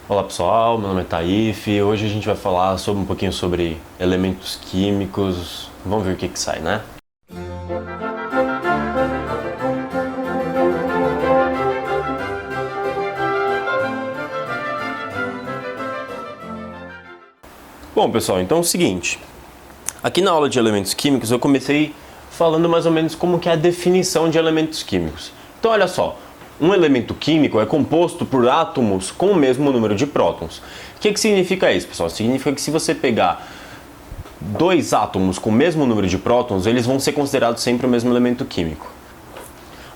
Olá pessoal, meu nome é Taif e hoje a gente vai falar sobre um pouquinho sobre elementos químicos. Vamos ver o que sai, né? Bom pessoal, então é o seguinte, aqui na aula de elementos químicos eu comecei falando mais ou menos como que é a definição de elementos químicos. Então olha só, um elemento químico é composto por átomos com o mesmo número de prótons. O que significa isso, pessoal? Significa que se você pegar dois átomos com o mesmo número de prótons, eles vão ser considerados sempre o mesmo elemento químico.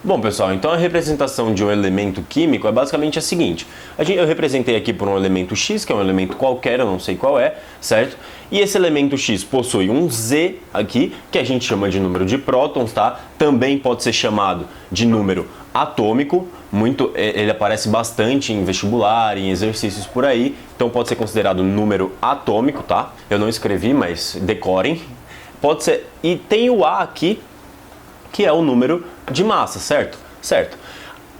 Bom, pessoal, então a representação de um elemento químico é basicamente a seguinte. Eu representei aqui por um elemento X, que é um elemento qualquer, eu não sei qual é, certo? E esse elemento X possui um Z aqui, que a gente chama de número de prótons, tá? Também pode ser chamado de número atômico. Ele aparece bastante em vestibular, em exercícios por aí, então pode ser considerado número atômico, tá? Eu não escrevi, mas decorem. Pode ser, e tem o A aqui, que é o número de massa, certo? Certo.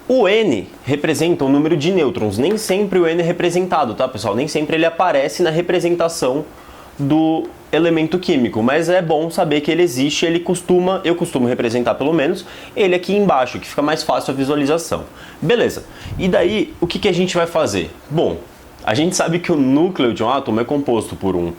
O N representa o número de nêutrons. Nem sempre o N é representado, tá, pessoal? Nem sempre ele aparece na representação do elemento químico, mas é bom saber que ele existe, eu costumo representar pelo menos ele aqui embaixo, que fica mais fácil a visualização. Beleza. E daí, o que a gente vai fazer? Bom, a gente sabe que o núcleo de um átomo é composto por um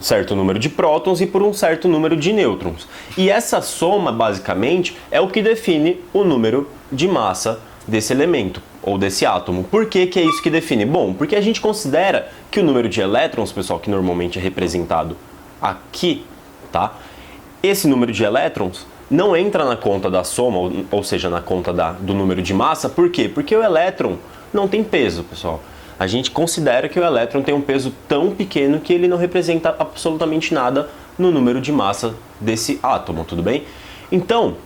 certo número de prótons e por um certo número de nêutrons. E essa soma, basicamente, é o que define o número de massa desse elemento, ou desse átomo. Por que é isso que define? Bom, porque a gente considera que o número de elétrons, pessoal, que normalmente é representado aqui, tá? Esse número de elétrons não entra na conta da soma, ou seja, na conta do número de massa. Por quê? Porque o elétron não tem peso, pessoal. A gente considera que o elétron tem um peso tão pequeno que ele não representa absolutamente nada no número de massa desse átomo, tudo bem? Então,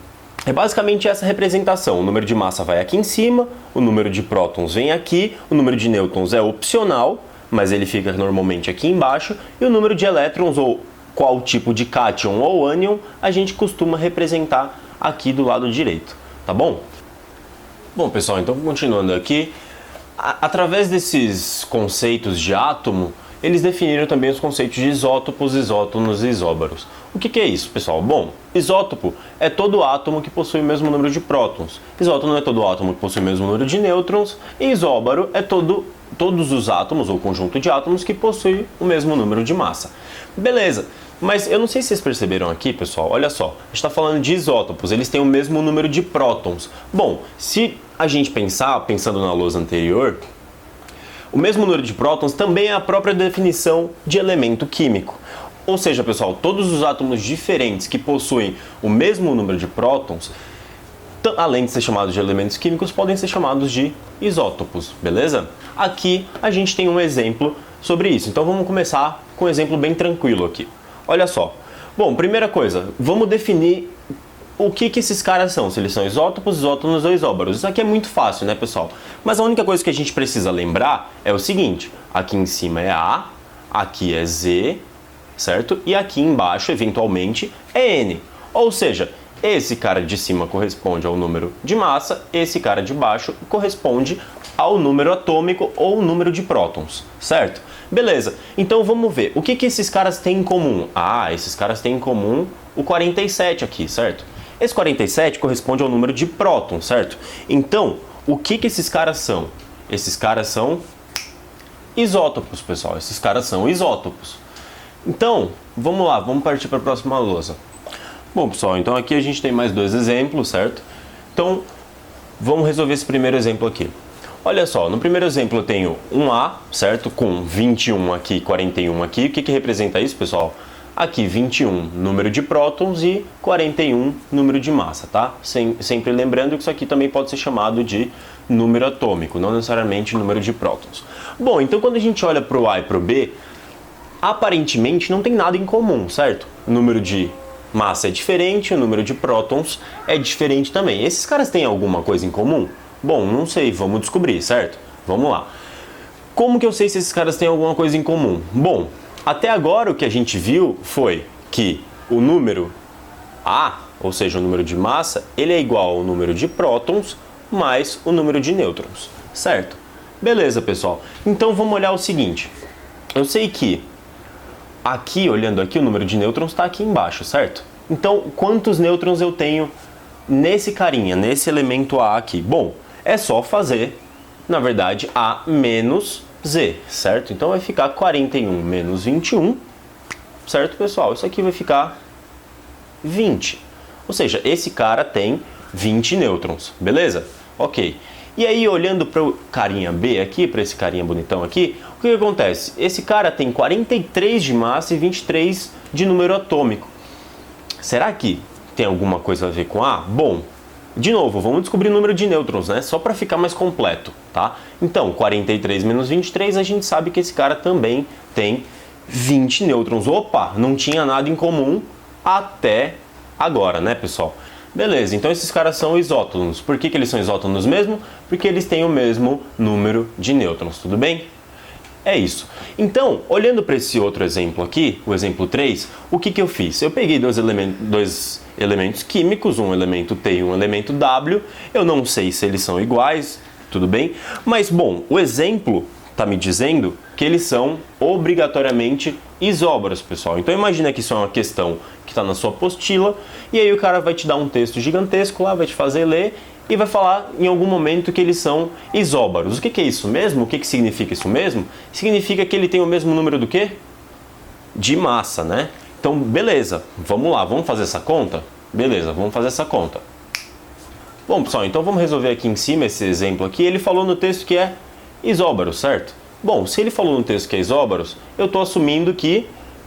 é basicamente essa representação. O número de massa vai aqui em cima, o número de prótons vem aqui, o número de nêutrons é opcional, mas ele fica normalmente aqui embaixo, e o número de elétrons, ou qual tipo de cátion ou ânion, a gente costuma representar aqui do lado direito, tá bom? Bom, pessoal, então continuando aqui, através desses conceitos de átomo, eles definiram também os conceitos de isótopos, isótonos e isóbaros. O que é isso, pessoal? Bom, isótopo é todo átomo que possui o mesmo número de prótons. Isótono é todo átomo que possui o mesmo número de nêutrons. E isóbaro é todos os átomos, ou conjunto de átomos, que possuem o mesmo número de massa. Beleza, mas eu não sei se vocês perceberam aqui, pessoal, olha só. A gente está falando de isótopos, eles têm o mesmo número de prótons. Bom, se a gente pensando na lousa anterior, o mesmo número de prótons também é a própria definição de elemento químico. Ou seja, pessoal, todos os átomos diferentes que possuem o mesmo número de prótons, além de ser chamados de elementos químicos, podem ser chamados de isótopos, beleza? Aqui a gente tem um exemplo sobre isso, então vamos começar com um exemplo bem tranquilo aqui. Olha só. Bom, primeira coisa, vamos definir o que esses caras são, se eles são isótopos, isótonos ou isóbaros. Isso aqui é muito fácil, né, pessoal? Mas a única coisa que a gente precisa lembrar é o seguinte: aqui em cima é A, aqui é Z, certo? E aqui embaixo, eventualmente, é N. Ou seja, esse cara de cima corresponde ao número de massa, esse cara de baixo corresponde ao número atômico ou número de prótons, certo? Beleza, então vamos ver, o que esses caras têm em comum? Ah, esses caras têm em comum o 47 aqui, certo? Esse 47 corresponde ao número de prótons, certo? Então, o que esses caras são? Esses caras são isótopos, pessoal, esses caras são isótopos. Então, vamos lá, vamos partir para a próxima lousa. Bom, pessoal, então aqui a gente tem mais dois exemplos, certo? Então, vamos resolver esse primeiro exemplo aqui. Olha só, no primeiro exemplo eu tenho um A, certo? Com 21 aqui e 41 aqui. O que representa isso, pessoal? Aqui 21, número de prótons, e 41, número de massa, tá? Sempre lembrando que isso aqui também pode ser chamado de número atômico, não necessariamente número de prótons. Bom, então quando a gente olha para o A e para o B, aparentemente não tem nada em comum, certo? O número de massa é diferente, o número de prótons é diferente também. Esses caras têm alguma coisa em comum? Bom, não sei, vamos descobrir, certo? Vamos lá. Como que eu sei se esses caras têm alguma coisa em comum? Bom, até agora o que a gente viu foi que o número A, ou seja, o número de massa, ele é igual ao número de prótons mais o número de nêutrons, certo? Beleza, pessoal. Então vamos olhar o seguinte. Eu sei que aqui, olhando aqui, o número de nêutrons está aqui embaixo, certo? Então, quantos nêutrons eu tenho nesse carinha, nesse elemento A aqui? Bom, é só fazer, na verdade, A menos Z, certo? Então vai ficar 41 menos 21, certo, pessoal? Isso aqui vai ficar 20. Ou seja, esse cara tem 20 nêutrons, beleza? Ok. E aí, olhando para o carinha B aqui, para esse carinha bonitão aqui, o que acontece? Esse cara tem 43 de massa e 23 de número atômico. Será que tem alguma coisa a ver com A? Bom, de novo, vamos descobrir o número de nêutrons, né? Só para ficar mais completo, tá? Então, 43 menos 23, a gente sabe que esse cara também tem 20 nêutrons. Opa, não tinha nada em comum até agora, né, pessoal? Beleza, então esses caras são isótonos. Por que eles são isótonos mesmo? Porque eles têm o mesmo número de nêutrons, tudo bem? É isso. Então, olhando para esse outro exemplo aqui, o exemplo 3, o que eu fiz? Eu peguei dois elementos químicos, um elemento T e um elemento W. Eu não sei se eles são iguais, tudo bem? Mas, bom, o exemplo está me dizendo que eles são obrigatoriamente isóbaros, pessoal. Então imagina que isso é uma questão que está na sua apostila, e aí o cara vai te dar um texto gigantesco lá, vai te fazer ler, e vai falar em algum momento que eles são isóbaros. O que é isso mesmo? O que significa isso mesmo? Significa que ele tem o mesmo número do quê? De massa, né? Então, beleza, vamos lá, vamos fazer essa conta? Beleza, vamos fazer essa conta. Bom, pessoal, então vamos resolver aqui em cima esse exemplo aqui. Ele falou no texto que é isóbaros, certo? Bom, se ele falou no texto que é isóbaros, eu estou assumindo que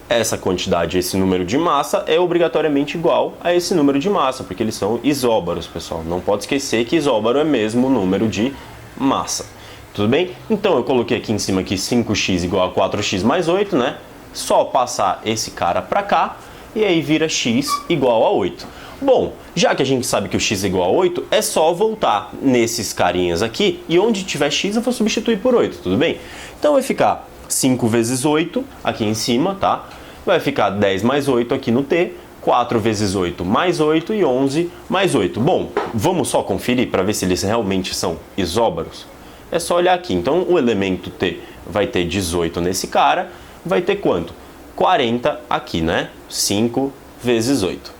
essa quantidade, esse número de massa, é obrigatoriamente igual a esse número de massa, porque eles são isóbaros, pessoal. Não pode esquecer que isóbaro é mesmo o número de massa. Tudo bem? Então eu coloquei aqui em cima que 5x igual a 4x mais 8, né? Só passar esse cara para cá, e aí vira x igual a 8. Bom, já que a gente sabe que o x é igual a 8, é só voltar nesses carinhas aqui, e onde tiver x eu vou substituir por 8, tudo bem? Então vai ficar 5 vezes 8 aqui em cima, tá? Vai ficar 10 mais 8 aqui no T, 4 vezes 8 mais 8 e 11 mais 8. Bom, vamos só conferir para ver se eles realmente são isóbaros? É só olhar aqui. Então o elemento T vai ter 18 nesse cara, vai ter quanto? 40 aqui, né? 5 vezes 8.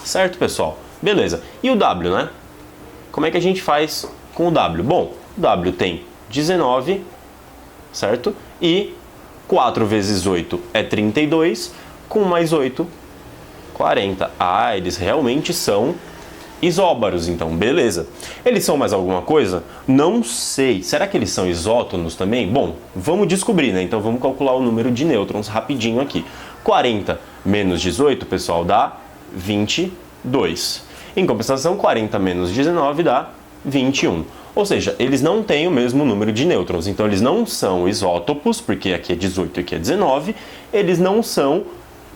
Certo, pessoal? Beleza. E o W, né? Como é que a gente faz com o W? Bom, o W tem 19, certo? E 4 vezes 8 é 32, com mais 8, 40. Ah, eles realmente são isóbaros, então, beleza. Eles são mais alguma coisa? Não sei. Será que eles são isótonos também? Bom, vamos descobrir, né? Então vamos calcular o número de nêutrons rapidinho aqui. 40 menos 18, pessoal, dá 22. Em compensação, 40 menos 19 dá 21. Ou seja, eles não têm o mesmo número de nêutrons. Então eles não são isótopos, porque aqui é 18 e aqui é 19. Eles não são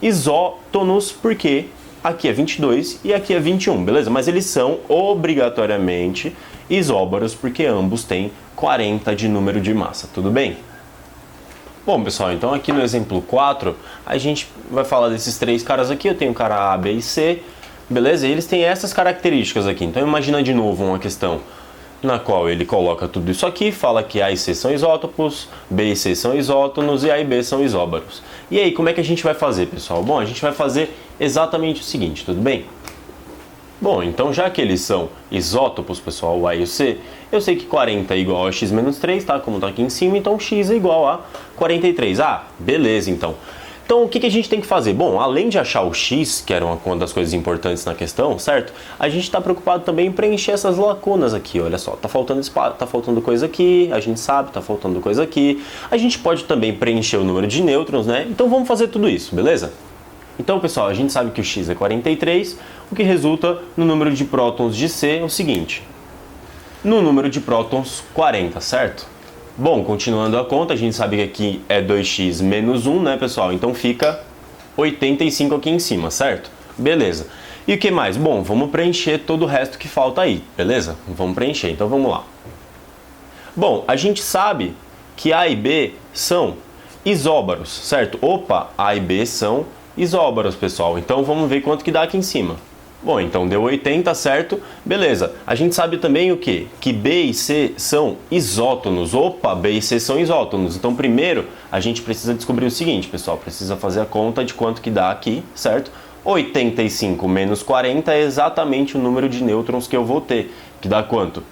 isótonos, porque aqui é 22 e aqui é 21, beleza? Mas eles são obrigatoriamente isóbaros, porque ambos têm 40 de número de massa, tudo bem? Bom, pessoal, então aqui no exemplo 4, a gente vai falar desses três caras aqui. Eu tenho o cara A, B e C, beleza? E eles têm essas características aqui. Então imagina de novo uma questão na qual ele coloca tudo isso aqui, fala que A e C são isótopos, B e C são isótonos e A e B são isóbaros. E aí, como é que a gente vai fazer, pessoal? Bom, a gente vai fazer exatamente o seguinte, tudo bem? Bom, então já que eles são isótopos, pessoal, o A e o C, eu sei que 40 é igual a x menos 3, tá? Como tá aqui em cima, então x é igual a 43. Ah, beleza, então. Então, o que a gente tem que fazer? Bom, além de achar o x, que era uma das coisas importantes na questão, certo? A gente está preocupado também em preencher essas lacunas aqui, olha só. Tá faltando espaço, tá faltando coisa aqui, a gente sabe, tá faltando coisa aqui. A gente pode também preencher o número de nêutrons, né? Então, vamos fazer tudo isso, beleza? Então, pessoal, a gente sabe que o x é 43, o que resulta no número de prótons de C é o seguinte. No número de prótons, 40, certo? Bom, continuando a conta, a gente sabe que aqui é 2x menos 1, né, pessoal? Então fica 85 aqui em cima, certo? Beleza. E o que mais? Bom, vamos preencher todo o resto que falta aí, beleza? Vamos preencher, então vamos lá. Bom, a gente sabe que A e B são isóbaros, certo? Opa, A e B são isóbaros, pessoal. Então vamos ver quanto que dá aqui em cima. Bom, então deu 80, certo? Beleza. A gente sabe também o quê? Que B e C são isótonos. Opa, B e C são isótonos. Então, primeiro, a gente precisa descobrir o seguinte, pessoal. Precisa fazer a conta de quanto que dá aqui, certo? 85 menos 40 é exatamente o número de nêutrons que eu vou ter. Que dá quanto?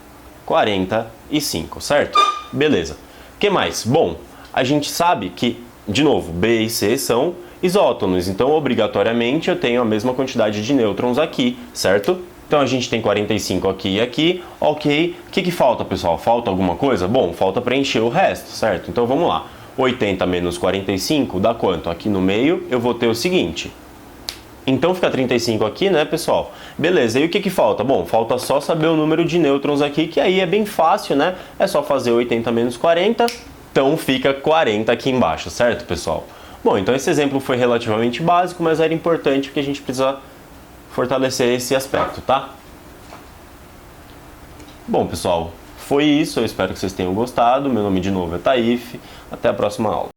45, certo? Beleza. O que mais? Bom, a gente sabe que, de novo, B e C são isótonos, então obrigatoriamente eu tenho a mesma quantidade de nêutrons aqui, certo? Então a gente tem 45 aqui e aqui, ok. O que falta, pessoal? Falta alguma coisa? Bom, falta preencher o resto, certo? Então vamos lá. 80 menos 45 dá quanto? Aqui no meio eu vou ter o seguinte. Então fica 35 aqui, né, pessoal? Beleza, e o que falta? Bom, falta só saber o número de nêutrons aqui, que aí é bem fácil, né? É só fazer 80 menos 40, então fica 40 aqui embaixo, certo, pessoal? Bom, então esse exemplo foi relativamente básico, mas era importante porque a gente precisa fortalecer esse aspecto, tá? Bom, pessoal, foi isso. Eu espero que vocês tenham gostado. Meu nome de novo é Taif. Até a próxima aula.